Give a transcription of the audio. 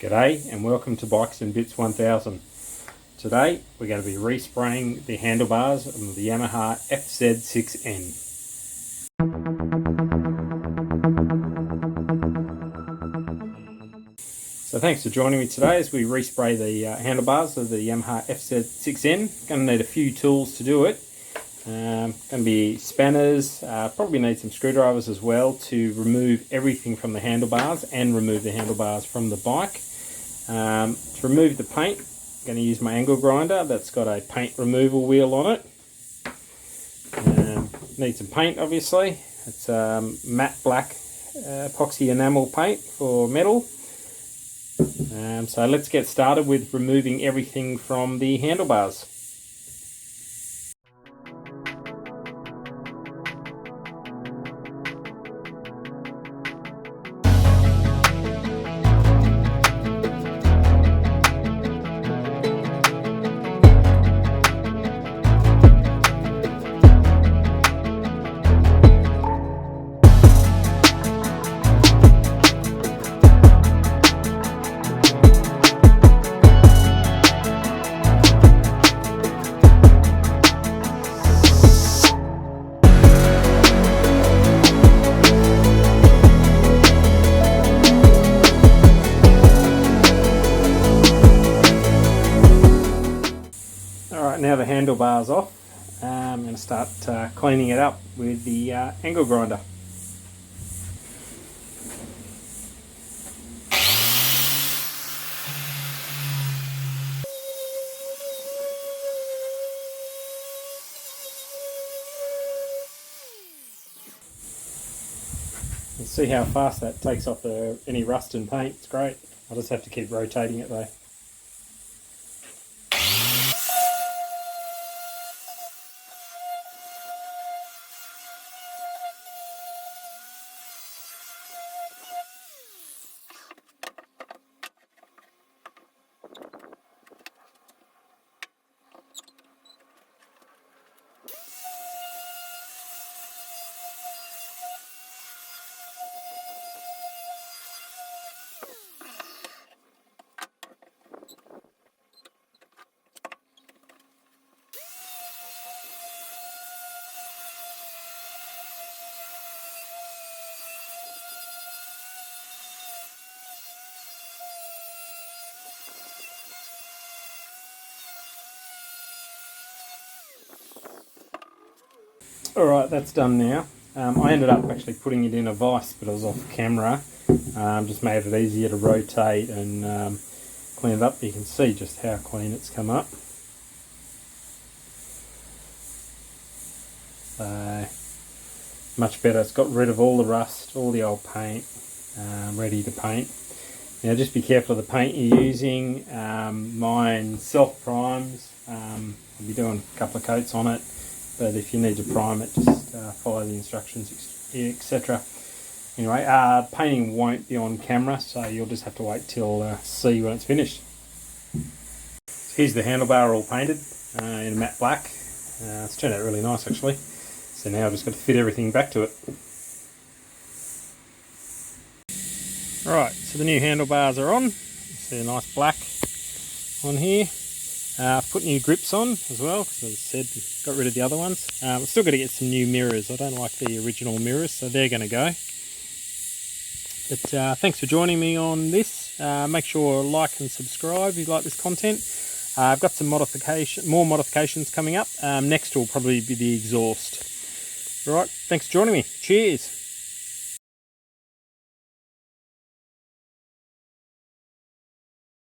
G'day and welcome to Bikes and Bits 1000. Today we're going to be respraying the handlebars of the Yamaha FZ6N. So thanks for joining me today as we respray the handlebars of the Yamaha FZ6N. Going to need a few tools to do it. Going to be spanners, probably need some screwdrivers as well to remove everything from the handlebars and remove the handlebars from the bike. To remove the paint, I'm going to use my angle grinder that's got a paint removal wheel on it. Need some paint obviously. It's matte black epoxy enamel paint for metal. So let's get started with removing everything from the handlebars. Now the handlebars off, I'm going to start cleaning it up with the angle grinder. You see how fast that takes off any rust and paint. It's great. I'll just have to keep rotating it though. Alright, that's done now. I ended up actually putting it in a vise, but I was off camera. Just made it easier to rotate and clean it up. You can see just how clean it's come up. So, much better. It's got rid of all the rust, all the old paint, ready to paint. Now just be careful of the paint you're using. Mine self-primes. I'll be doing a couple of coats on it. But if you need to prime it, just follow the instructions, etc. Anyway, painting won't be on camera, so you'll just have to wait till see when it's finished. So here's the handlebar all painted in matte black. It's turned out really nice actually. So now I've just got to fit everything back to it. Alright, so the new handlebars are on. You see a nice black on here. Put new grips on as well, because as I said, got rid of the other ones. I've still got to get some new mirrors. I don't like the original mirrors, so they're going to go. But thanks for joining me on this. Make sure to like and subscribe if you like this content. I've got some more modifications coming up. Next will probably be the exhaust. Alright, thanks for joining me. Cheers.